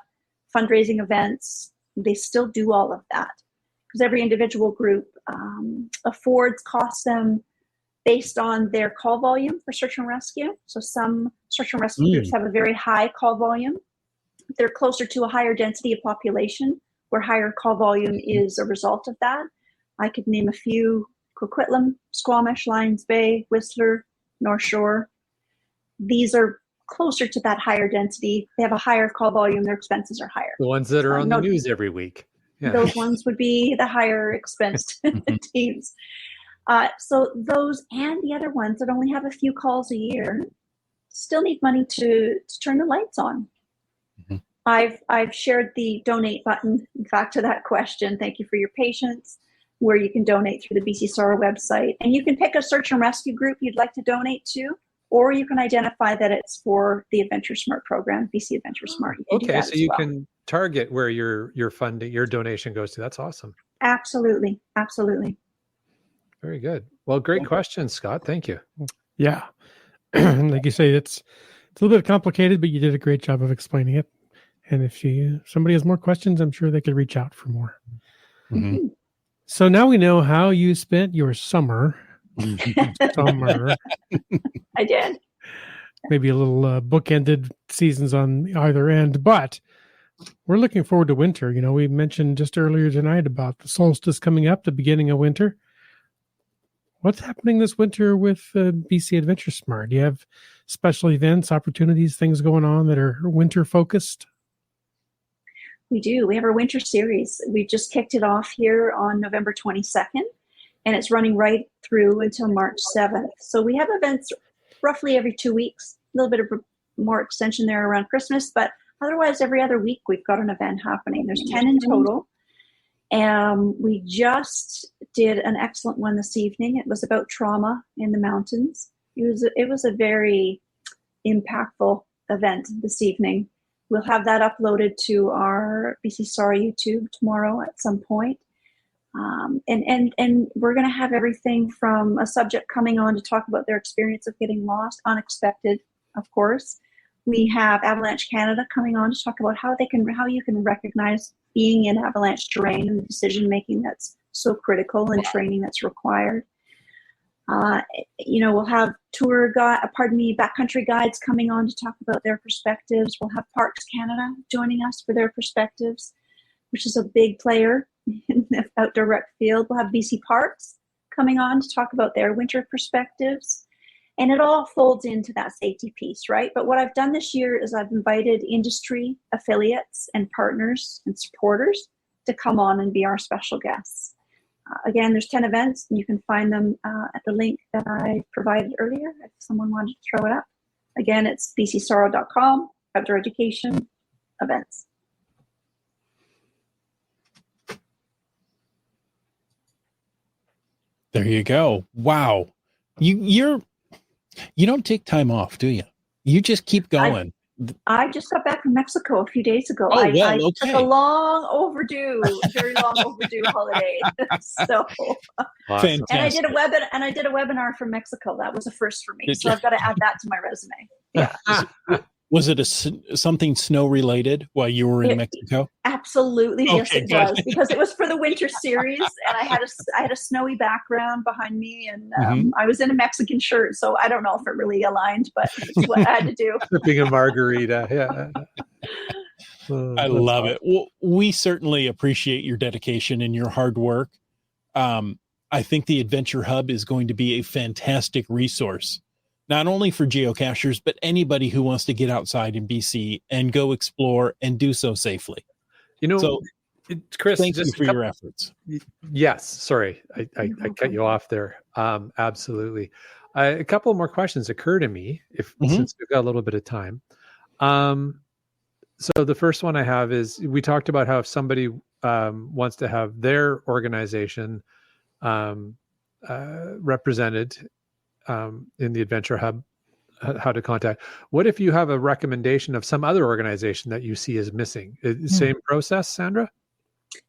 fundraising events. They still do all of that, because every individual group costs them based on their call volume for search and rescue. So some search and rescue groups have a very high call volume. They're closer to a higher density of population, where higher call volume is a result of that. I could name a few: Coquitlam, Squamish, Lions Bay, Whistler, North Shore. These are closer to that higher density. They have a higher call volume. Their expenses are higher. The ones that are on the news every week. Yeah. Those ones would be the higher expense teams. So those and the other ones that only have a few calls a year still need money to turn the lights on. Mm-hmm. I've shared the donate button back to that question. Thank you for your patience, where you can donate through the BC SARA website. And you can pick a search and rescue group you'd like to donate to, or you can identify that it's for the AdventureSmart program, BC AdventureSmart. Okay, so you can target where your funding, your donation goes to. That's awesome. Absolutely. Absolutely. Very good. Well, great question, Scott. Thank you. Yeah. Like you say, it's a little bit complicated, but you did a great job of explaining it. And if somebody has more questions, I'm sure they could reach out for more. Mm-hmm. So now we know how you spent your summer. I did. Maybe a little bookended seasons on either end, but We're looking forward to winter. We mentioned just earlier tonight about the solstice coming up, the beginning of winter. What's happening this winter with BC Adventure Smart? Do you have special events, opportunities, things going on that are winter focused? We do. We have our winter series. We just kicked it off here on November 22nd, and it's running right through until March 7th. So we have events roughly every 2 weeks, a little bit of more extension there around Christmas, but otherwise every other week we've got an event happening. There's 10 in total. We just did an excellent one this evening. It was about trauma in the mountains. It was a very impactful event this evening. We'll have that uploaded to our BC SAR YouTube tomorrow at some point. And we're going to have everything from a subject coming on to talk about their experience of getting lost, unexpected, of course. We have Avalanche Canada coming on to talk about how you can recognize being in avalanche terrain and the decision making that's so critical and training that's required. We'll have backcountry guides coming on to talk about their perspectives. We'll have Parks Canada joining us for their perspectives, which is a big player in the outdoor rec field. We'll have BC Parks coming on to talk about their winter perspectives. And it all folds into that safety piece, right? But what I've done this year is I've invited industry affiliates and partners and supporters to come on and be our special guests. Again, there's 10 events, and you can find them at the link that I provided earlier if someone wanted to throw it up. Again, it's bcsoro.com, outdoor education, events. There you go. Wow. You don't take time off, do you? You just keep going. I just got back from Mexico a few days ago. Oh, I okay. took a very long overdue holiday. So, Fantastic. and I did a webinar from Mexico. That was a first for me. So I've got to add that to my resume. Yeah. Was it something snow related while you were in Mexico? Absolutely, yes, Okay, it good. was, because it was for the winter series, and I had a snowy background behind me, and I was in a Mexican shirt, so I don't know if it really aligned, but it's what I had to do. Sipping a margarita, yeah. I love it. Well, we certainly appreciate your dedication and your hard work. I think the Adventure Hub is going to be a fantastic resource, not only for geocachers, but anybody who wants to get outside in BC and go explore and do so safely. Chris, thank you for your efforts. Yes. Sorry, I cut you off there. Absolutely. A couple more questions occur to me since we've got a little bit of time. So the first one I have is, we talked about how if somebody wants to have their organization represented in the Adventure Hub, how to contact. What if you have a recommendation of some other organization that you see as missing? Same process, Sandra?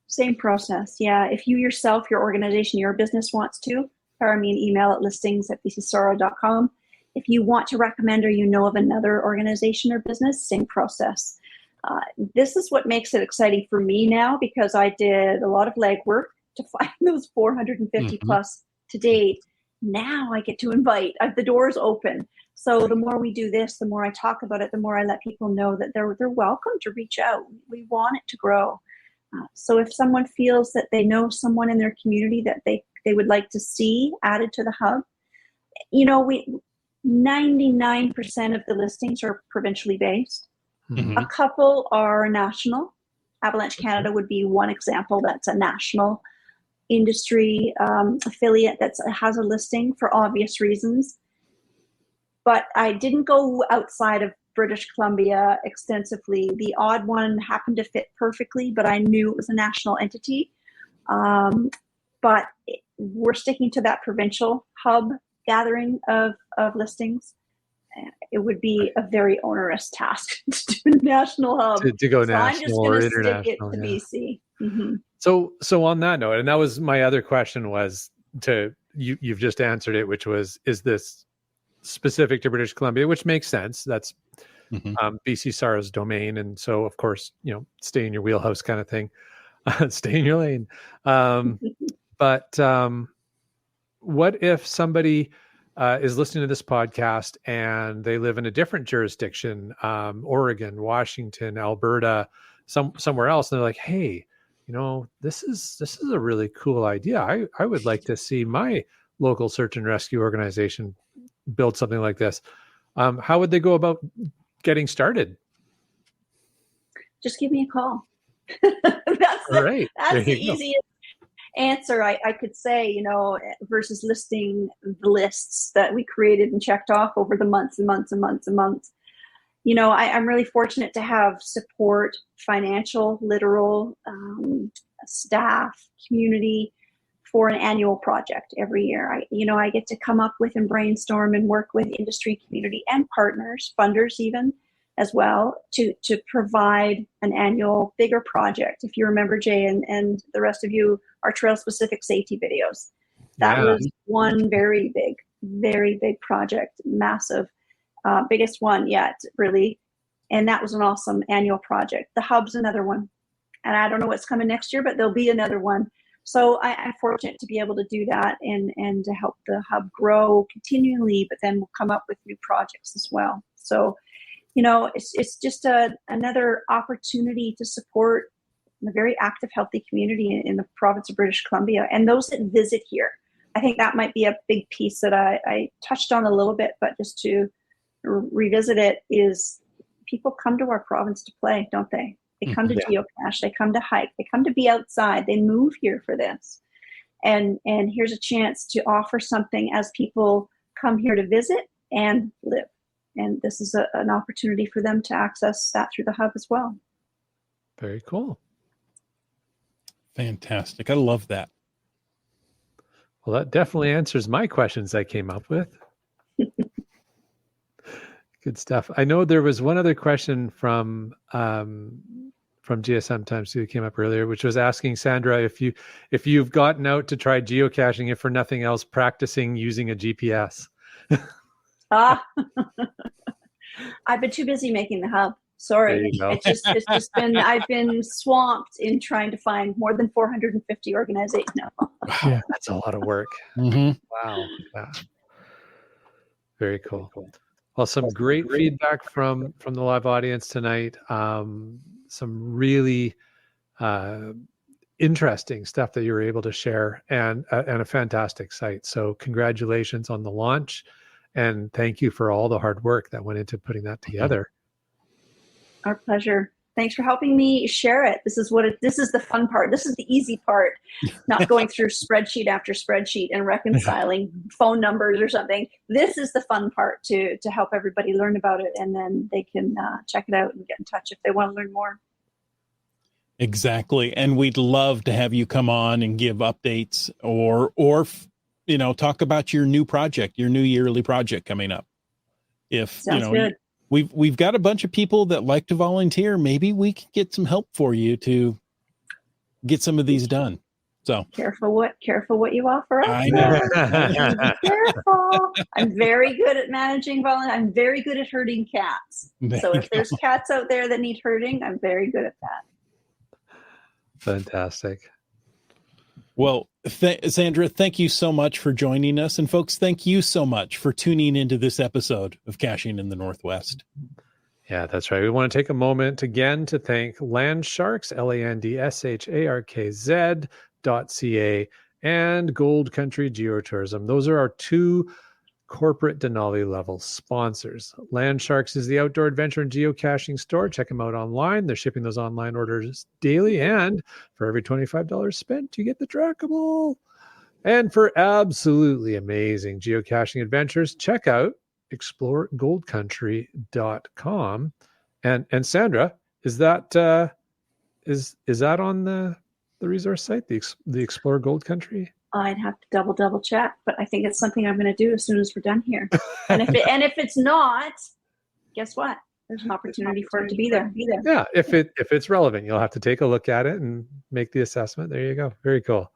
Same process, yeah. If you yourself, your organization, your business wants to, fire me an email at listings@bcsoro.com. If you want to recommend or you know of another organization or business, same process. This is what makes it exciting for me now, because I did a lot of legwork to find those 450 plus to date. Now I get to invite. The door's open. So the more we do this, the more I talk about it, the more I let people know that they're welcome to reach out. We want it to grow. So if someone feels that they know someone in their community that they would like to see added to the hub, 99% of the listings are provincially based. A couple are national. Avalanche Canada would be one example. That's a national industry affiliate that has a listing for obvious reasons. But I didn't go outside of British Columbia extensively. The odd one happened to fit perfectly, but I knew it was a national entity. But we're sticking to that provincial hub gathering of listings. It would be a very onerous task to do a national hub. To go so national or international. I'm just going to stick it to BC. Mm-hmm. So on that note, and that was my other question, was you've just answered it, which was, is this specific to British Columbia? Which makes sense. That's BC SAR's domain, and so of course, stay in your wheelhouse kind of thing, stay in your lane. But what if somebody is listening to this podcast and they live in a different jurisdiction, Oregon, Washington, Alberta, somewhere else, and they're like, hey, this is a really cool idea. I would like to see my local search and rescue organization build something like this. How would they go about getting started? Just give me a call. That's the easiest answer I could say, versus listing the lists that we created and checked off over the months and months and months and months. I'm really fortunate to have support, financial, literal, staff, community for an annual project every year. I get to come up with and brainstorm and work with industry, community, and partners, funders even, as well, to provide an annual bigger project. If you remember, Jay, and the rest of you, our trail-specific safety videos. That was one very big project, massive, biggest one yet, really. And that was an awesome annual project. The Hub's another one. And I don't know what's coming next year, but there'll be another one. So I'm fortunate to be able to do that and to help the Hub grow continually, but then we'll come up with new projects as well. So, it's just another opportunity to support a very active, healthy community in the province of British Columbia and those that visit here. I think that might be a big piece that I touched on a little bit, but just to revisit it is people come to our province to play, don't they? They come to geocache, they come to hike, they come to be outside, they move here for this. And here's a chance to offer something as people come here to visit and live. And this is an opportunity for them to access that through the Hub as well. Very cool. Fantastic. I love that. Well, that definitely answers my questions I came up with. Good stuff. I know there was one other question from GSM Times 2 that came up earlier, which was asking Sandra if you've gotten out to try geocaching, if for nothing else, practicing using a GPS. I've been too busy making the Hub. Sorry. It's just been, I've been swamped in trying to find more than 450 organizations now. Wow, that's a lot of work. Mm-hmm. Wow. Very cool. Well, some great feedback from the live audience tonight. Some really interesting stuff that you were able to share, and a fantastic site. So congratulations on the launch, and thank you for all the hard work that went into putting that together. Our pleasure. Thanks for helping me share it. This is the fun part. This is the easy part, not going through spreadsheet after spreadsheet and reconciling phone numbers or something. This is the fun part to help everybody learn about it, and then they can check it out and get in touch if they want to learn more. Exactly. And we'd love to have you come on and give updates or talk about your new project, your new yearly project coming up. Sounds good. We've got a bunch of people that like to volunteer. Maybe we can get some help for you to get some of these done. So careful what you offer us. I know. Careful. I'm very good at managing volunteers. I'm very good at herding cats. So if there's cats out there that need herding, I'm very good at that. Fantastic. Well, Sandra, thank you so much for joining us. And folks, thank you so much for tuning into this episode of Caching in the Northwest. Yeah, that's right. We want to take a moment again to thank Landsharks, LANDSHARKZ.ca, and Gold Country Geotourism. Those are our two corporate Denali level sponsors. Landsharks is the outdoor adventure and geocaching store. Check them out online. They're shipping those online orders daily, and for every $25 spent, you get the trackable. And for absolutely amazing geocaching adventures, check out exploregoldcountry.com. And Sandra, is that is that on the resource site, the Explore Gold Country? I'd have to double check, but I think it's something I'm going to do as soon as we're done here. And if it's not, guess what? There's an opportunity for it to be there. Yeah, if it's relevant, you'll have to take a look at it and make the assessment. There you go. Very cool.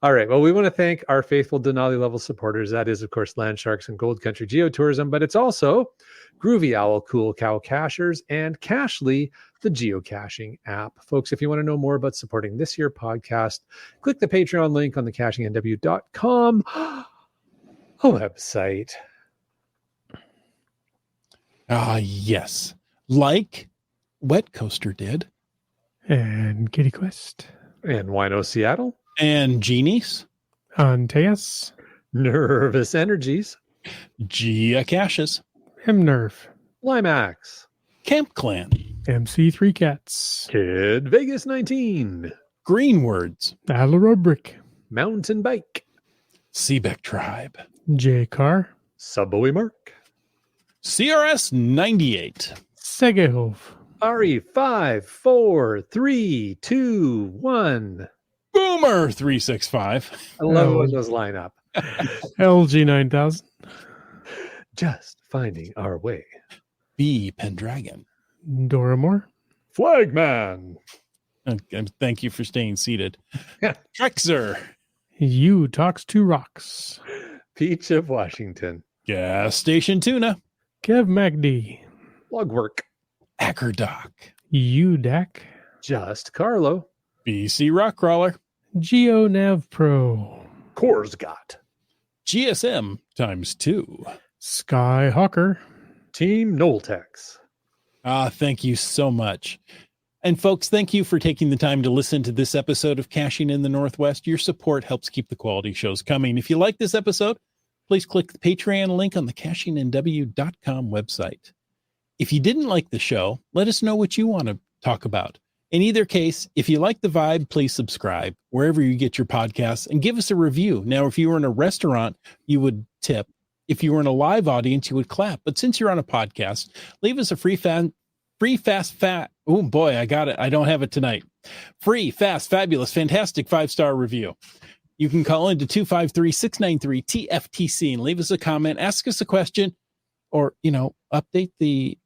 All right. Well, we want to thank our faithful Denali level supporters. That is, of course, Landsharks and Gold Country Geotourism, but it's also Groovy Owl, Cool Cow Cachers, and Cachly, the geocaching app. Folks, if you want to know more about supporting this here podcast, click the Patreon link on the cachingnw.com website. Yes. Like Wet Coaster did. And Kitty Quest. And Wino Seattle. And Genies. Antaeus. Nervous Energies. Geocaches. Mnerv. Limax. Camp Clan. MC3 Cats. Kid Vegas 19. Green Words. Alarobrick. Mountain Bike. Seebeck Tribe. J Car. Subway Mark. CRS 98. Segehov. RE 5, 4, 3, 2, 1. Boomer 365. I love when those line up. LG 9000. Just finding our way. B Pendragon. Doramore. Flagman. Thank you for staying seated. Trexer. You Talks to Rocks. Peach of Washington. Gas Station Tuna. Kev MacD. Logwork. Ackerdock. UDAC. Just Carlo. BC Rockcrawler. GeoNav Pro. Korsgott. GSM ×2. Skyhawker. Team Noltex. Thank you so much. And folks, thank you for taking the time to listen to this episode of Caching in the Northwest. Your support helps keep the quality shows coming. If you like this episode, please click the Patreon link on the cachingnw.com website. If you didn't like the show, let us know what you want to talk about. In either case, if you like the vibe, please subscribe wherever you get your podcasts and give us a review. Now, if you were in a restaurant, you would tip. If you were in a live audience, you would clap. But since you're on a podcast, leave us a free, fast. Oh boy, I got it. I don't have it tonight. Free, fast, fabulous, fantastic 5-star review. You can call into 253-693-TFTC and leave us a comment, ask us a question, or, update the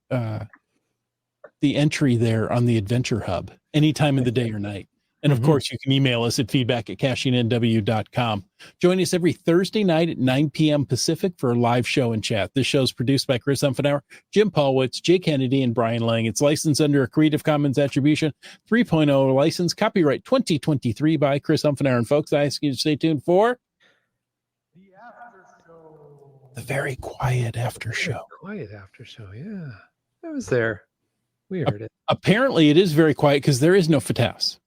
entry there on the Adventure Hub any time of the day or night. And of course, you can email us at feedback@cachingnw.com. Join us every Thursday night at 9 p.m. Pacific for a live show and chat. This show is produced by Chris Umfenauer, Jim Paulwitz, Jay Kennedy, and Brian Lang. It's licensed under a Creative Commons Attribution 3.0 license, copyright 2023 by Chris Umfenauer. And folks, I ask you to stay tuned for The After Show. the very quiet after show. Quiet after show, yeah. I was there. We heard it. Apparently, it is very quiet because there is no FATAS.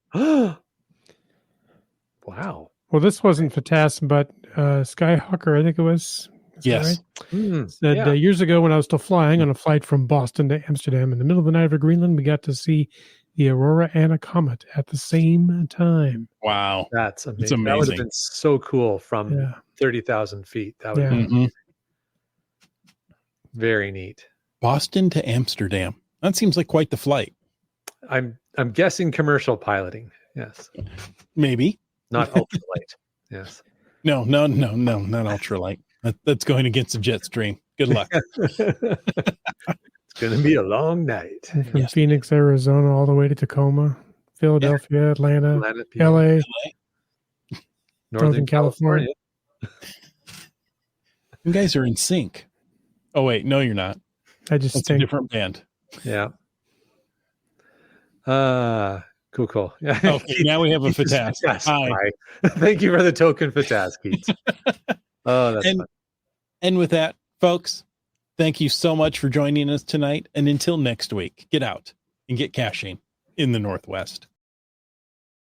Wow. Well, this wasn't FATAS, but Skyhawker, I think it was. Is that Yes. right? Said years ago when I was still flying on a flight from Boston to Amsterdam in the middle of the night over Greenland, we got to see the Aurora and a comet at the same time. Wow. That's amazing. It's That would have amazing. been so cool from 30,000 feet. That would Yeah. be Mhm. very neat. Boston to Amsterdam. That seems like quite the flight. I'm guessing commercial piloting. Yes. Maybe. Not ultralight. Yes. No, not ultralight. That's going against the jet stream. Good luck. It's going to be a long night. From Yes. Phoenix, Arizona, all the way to Tacoma, Philadelphia, Atlanta, Planet P- LA, Northern California. You guys are in sync. Oh, wait. No, you're not. I just That's a think different band. Yeah. Cool. Yeah. Okay, now we have a Keith is FATAS. fantastic. Hi. Hi. Thank you for the token FATAS, Keith. Oh, that's fun. And with that, folks, thank you so much for joining us tonight. And until next week, get out and get caching in the Northwest.